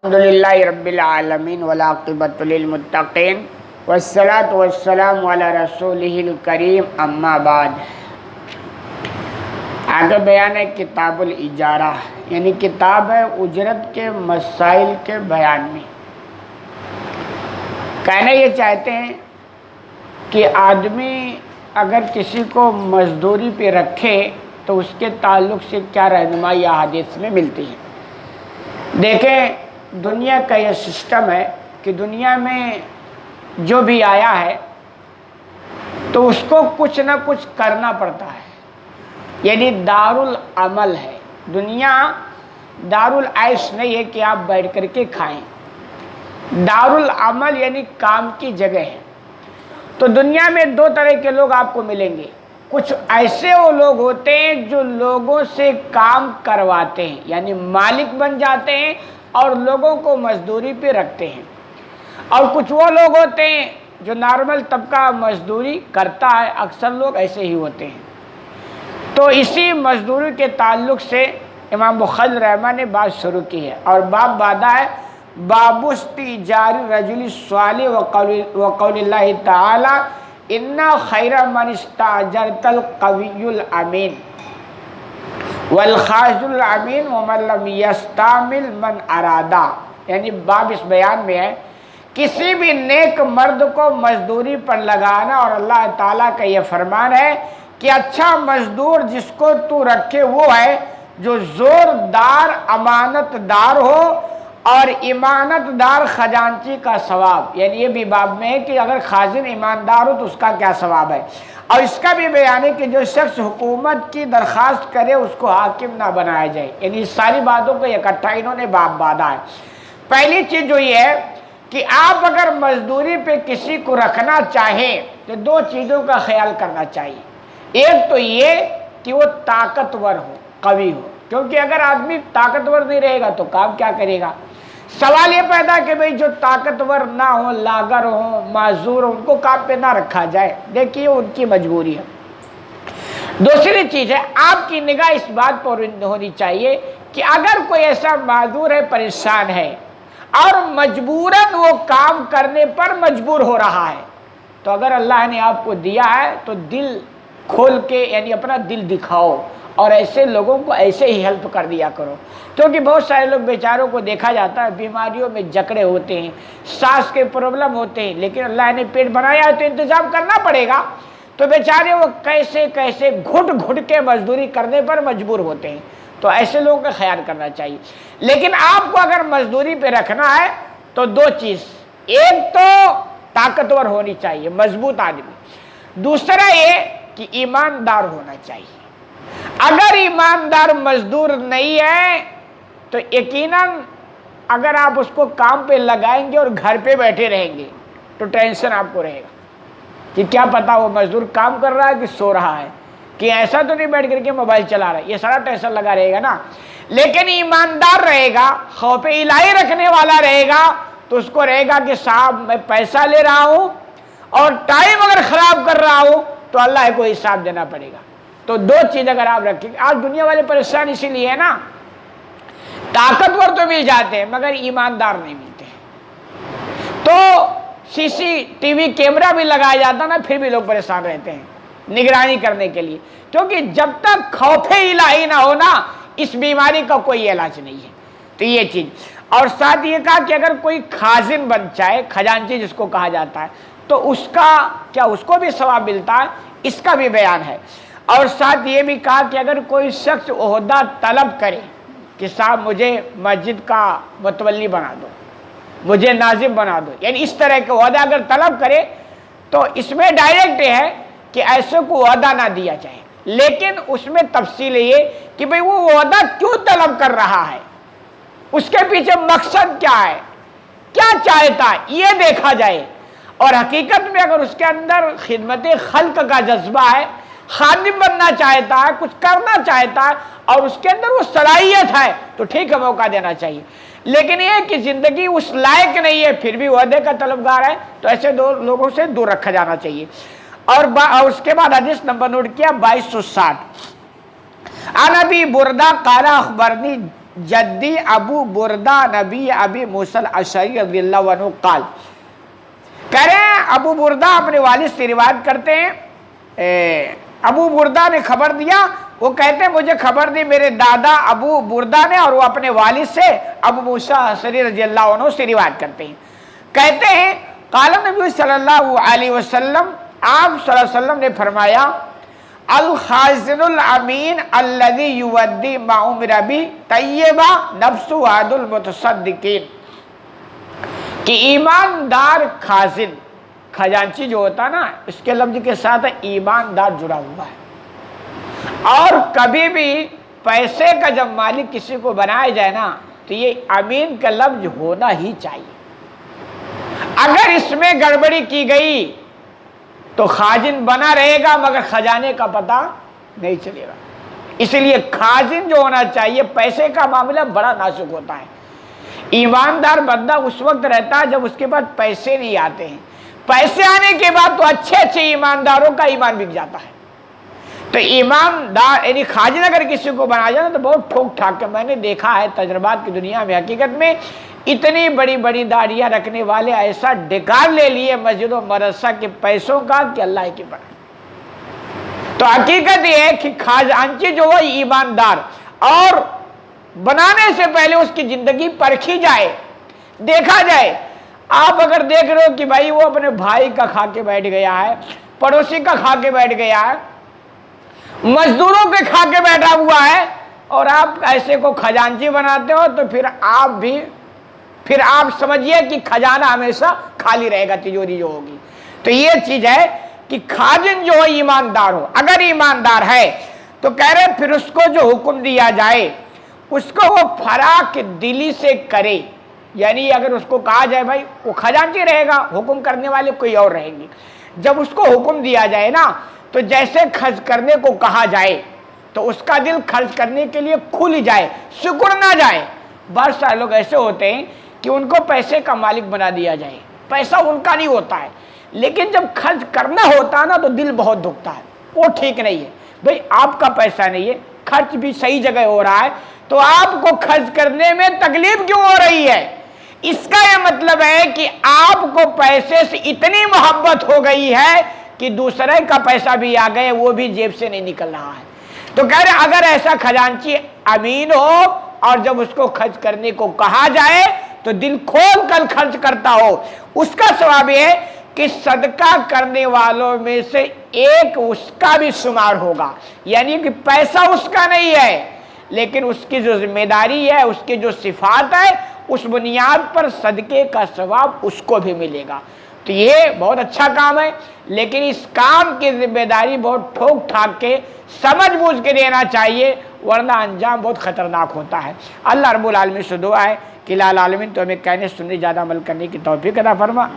الحمدللہ رب العالمین والعاقبۃ للمتقین والصلاۃ والسلام علی رسولہ الکریم اما بعد۔ آگے بیان ہے کتاب الاجارہ، یعنی کتاب ہے اجرت کے مسائل کے بیان میں۔ کہنا یہ چاہتے ہیں کہ آدمی اگر کسی کو مزدوری پہ رکھے تو اس کے تعلق سے کیا رہنمائی احادیث میں ملتی ہے۔ دیکھیں، دنیا کا یہ سسٹم ہے کہ دنیا میں جو بھی آیا ہے تو اس کو کچھ نہ کچھ کرنا پڑتا ہے، یعنی دارالعمل ہے۔ دنیا دارالعیش نہیں ہے کہ آپ بیٹھ کر کے کھائیں، دارالعمل یعنی کام کی جگہ ہے۔ تو دنیا میں دو طرح کے لوگ آپ کو ملیں گے۔ کچھ ایسے وہ لوگ ہوتے ہیں جو لوگوں سے کام کرواتے ہیں، یعنی مالک بن جاتے ہیں اور لوگوں کو مزدوری پہ رکھتے ہیں، اور کچھ وہ لوگ ہوتے ہیں جو نارمل طبقہ مزدوری کرتا ہے۔ اکثر لوگ ایسے ہی ہوتے ہیں۔ تو اسی مزدوری کے تعلق سے امام بخاری رحمہ نے بات شروع کی ہے، اور باب باندھا ہے باب استئجار الرجل الصالح وقول اللہ تعالی ان خیر من استاجرت القوی الامین والخازن الامین ومن لم یستعمل من ارادا۔ یعنی باب اس بیان میں ہے کسی بھی نیک مرد کو مزدوری پر لگانا، اور اللہ تعالیٰ کا یہ فرمان ہے کہ اچھا مزدور جس کو تو رکھے وہ ہے جو زوردار امانت دار ہو، اور امانت دار خزانچی کا ثواب۔ یعنی یہ بھی باب میں ہے کہ اگر خازن ایماندار ہو تو اس کا کیا ثواب ہے، اور اس کا بھی بیان ہے کہ جو شخص حکومت کی درخواست کرے اس کو حاکم نہ بنایا جائے۔ یعنی اس ساری باتوں کو اکٹھا انہوں نے باب باندھا ہے۔ پہلی چیز جو یہ ہے کہ آپ اگر مزدوری پہ کسی کو رکھنا چاہیں تو دو چیزوں کا خیال کرنا چاہیے۔ ایک تو یہ کہ وہ طاقتور ہو، قوی ہو، کیونکہ اگر آدمی طاقتور نہیں رہے گا تو کام کیا کرے گا۔ سوال یہ پیدا کہ بھئی جو طاقتور نہ ہو، لاغر ہو، معذور ہو، ان کو کام پہ نہ رکھا جائے۔ دیکھیے ان کی مجبوری ہے۔ دوسری چیز ہے آپ کی نگاہ اس بات پر ہونی چاہیے کہ اگر کوئی ایسا معذور ہے، پریشان ہے، اور مجبوراً وہ کام کرنے پر مجبور ہو رہا ہے، تو اگر اللہ نے آپ کو دیا ہے تو دل کھول کے یعنی اپنا دل دکھاؤ، اور ایسے لوگوں کو ایسے ہی ہیلپ کر دیا کرو۔ کیونکہ بہت سارے لوگ بیچاروں کو دیکھا جاتا ہے بیماریوں میں جکڑے ہوتے ہیں، سانس کے پرابلم ہوتے ہیں، لیکن اللہ نے پیٹ بنایا ہے تو انتظام کرنا پڑے گا، تو بیچارے وہ کیسے کیسے گھٹ گھٹ کے مزدوری کرنے پر مجبور ہوتے ہیں۔ تو ایسے لوگوں کا خیال کرنا چاہیے۔ لیکن آپ کو اگر مزدوری پہ رکھنا ہے تو دو چیز، ایک تو طاقتور ہونی چاہیے، مضبوط آدمی، دوسرا یہ کہ ایماندار ہونا چاہیے۔ اگر ایماندار مزدور نہیں ہے تو یقیناً اگر آپ اس کو کام پہ لگائیں گے اور گھر پہ بیٹھے رہیں گے تو ٹینشن آپ کو رہے گا کہ کیا پتا وہ مزدور کام کر رہا ہے کہ سو رہا ہے، کہ ایسا تو نہیں بیٹھ کر کے موبائل چلا رہا ہے، یہ سارا ٹینشن لگا رہے گا نا۔ لیکن ایماندار رہے گا، خوف الہی رکھنے والا رہے گا، تو اس کو رہے گا کہ صاحب میں پیسہ لے رہا ہوں اور ٹائم اگر خراب کر رہا ہوں تو اللہ کو حساب دینا پڑے گا۔ تو دو چیز اگر آپ رکھیں گے، آج دنیا والے پریشان اسی لیے ہے نا، طاقتور تو مل جاتے ہیں مگر ایماندار نہیں ملتے۔ تو سی سی ٹی وی کیمرہ بھی لگایا جاتا نا، پھر بھی لوگ پریشان رہتے ہیں نگرانی کرنے کے لیے، کیونکہ جب تک خوف الہی نہ ہونا اس بیماری کا کوئی علاج نہیں ہے۔ تو یہ چیز، اور ساتھ یہ کہا کہ اگر کوئی خازن بن جائے، خزانچی جس کو کہا جاتا ہے، تو اس کا کیا، اس کو بھی ثواب ملتا ہے، اس کا بھی بیان ہے۔ اور ساتھ یہ بھی کہا کہ اگر کوئی شخص عہدہ طلب کرے کہ صاحب مجھے مسجد کا متولی بنا دو، مجھے ناظم بنا دو، یعنی اس طرح کے عہدہ اگر طلب کرے تو اس میں ڈائریکٹ یہ ہے کہ ایسے کو عہدہ نہ دیا جائے، لیکن اس میں تفصیل یہ کہ بھئی وہ عہدہ کیوں طلب کر رہا ہے، اس کے پیچھے مقصد کیا ہے، کیا چاہتا ہے، یہ دیکھا جائے۔ اور حقیقت میں اگر اس کے اندر خدمت خلق کا جذبہ ہے، خادم بننا چاہتا ہے، کچھ کرنا چاہتا ہے، اور اس کے اندر وہ صلاحیت ہے تو ٹھیک ہے، موقع دینا چاہیے۔ لیکن یہ کہ زندگی اس لائق نہیں ہے پھر بھی عہدے کا طلبگار ہے، تو ایسے دو لوگوں سے دور رکھا جانا چاہیے۔ اور اس کے بعد حدیث نمبر نوٹ کیا 2260، عن ابی بردہ قال اخبرنی جدی ابو بردہ نبی ابی موسیٰ الاشعری رضی اللہ عنہ قال، کہہ رہے ہیں ابو بردہ اپنے والد سے روایت کرتے ہیں، ابو بردہ نے خبر دیا، وہ کہتے ہیں مجھے خبر دی میرے دادا ابو بردہ نے، اور وہ اپنے والد سے ابو موسیٰ الاشعری رضی اللہ عنہ سے روایت کرتے ہیں، کہتے ہیں قال نبی صلی اللہ علیہ وسلم، آپ صلی اللہ علیہ وسلم نے فرمایا الخازن الامین الذی یودی ما امر بہ طیبہ نفس عہد المتصدقین، کہ ایماندار خازن، خزانچی جو ہوتا نا، اس کے لفظ کے ساتھ ایماندار جڑا ہوا ہے، اور کبھی بھی پیسے کا جب مالک کسی کو بنایا جائے نا تو یہ امین کا لفظ ہونا ہی چاہیے، اگر اس میں گڑبڑی کی گئی تو خازن بنا رہے گا مگر خزانے کا پتہ نہیں چلے گا، اس لیے خازن جو ہونا چاہیے، پیسے کا معاملہ بڑا نازک ہوتا ہے، ایماندار بندہ اس وقت رہتا ہے جب اس کے پاس پیسے نہیں آتے ہیں، پیسے آنے کے بعد تو اچھے اچھے ایمانداروں کا ایمان بک جاتا ہے، تو ایماندار یعنی خازن اگر کسی کو بنایا جائے تو بہت ٹھوک ٹھاک کے، میں نے دیکھا ہے تجربات کی دنیا میں، حقیقت میں اتنی بڑی بڑی داڑیاں رکھنے والے ایسا ڈکار لے لیے مسجد و مدرسہ کے پیسوں کا کہ اللہ کی بڑا، تو حقیقت یہ ہے کہ خزانچی جو ہے ایماندار، اور بنانے سے پہلے اس کی زندگی پرکھی جائے، دیکھا جائے، آپ اگر دیکھ رہے ہو کہ بھائی وہ اپنے بھائی کا کھا کے بیٹھ گیا ہے، پڑوسی کا کھا کے بیٹھ گیا ہے، مزدوروں کے کھا کے بیٹھا ہوا ہے، اور آپ ایسے کو خزانچی بناتے ہو، تو پھر آپ سمجھیے کہ خزانہ ہمیشہ خالی رہے گا، تجوری جو ہوگی، تو یہ چیز ہے کہ خازن جو ہے ایماندار ہو، اگر ایماندار ہے تو کہہ رہے پھر اس کو جو حکم دیا جائے اس کو وہ فراق دلی سے کرے، یعنی اگر اس کو کہا جائے بھائی وہ خزانچی رہے گا، حکم کرنے والے کوئی اور رہیں گے، جب اس کو حکم دیا جائے نا تو جیسے خرچ کرنے کو کہا جائے تو اس کا دل خرچ کرنے کے لیے کھل جائے، سکڑ نہ جائے، بہت سارے لوگ ایسے ہوتے ہیں کہ ان کو پیسے کا مالک بنا دیا جائے، پیسہ ان کا نہیں ہوتا ہے، لیکن جب خرچ کرنا ہوتا ہے نا تو دل بہت دکھتا ہے، وہ ٹھیک نہیں ہے، بھئی آپ کا پیسہ نہیں ہے، خرچ بھی صحیح جگہ ہو رہا ہے، تو آپ کو خرچ کرنے میں تکلیف کیوں ہو رہی ہے؟ اس کا یہ مطلب ہے کہ آپ کو پیسے سے اتنی محبت ہو گئی ہے کہ دوسرے کا پیسہ بھی آ گئے، وہ بھی جیب سے نہیں نکل رہا ہے، تو کہہ رہے اگر ایسا خزانچی امین ہو اور جب اس کو خرچ کرنے کو کہا جائے تو دل کھول کر خرچ کرتا ہو، اس کا ثواب یہ ہے کہ صدقہ کرنے والوں میں سے ایک اس کا بھی شمار ہوگا، یعنی کہ پیسہ اس کا نہیں ہے لیکن اس کی جو ذمہ داری ہے، اس کی جو صفات ہے، اس بنیاد پر صدقے کا ثواب اس کو بھی ملے گا، تو یہ بہت اچھا کام ہے، لیکن اس کام کی ذمہ داری بہت ٹھوک ٹھاک کے سمجھ بوجھ کے دینا چاہیے، ورنہ انجام بہت خطرناک ہوتا ہے۔ اللہ رب العالمین سے دعا ہے کہ العالمین تو ہمیں کہنے سننے زیادہ عمل کرنے کی توفیق عطا فرما۔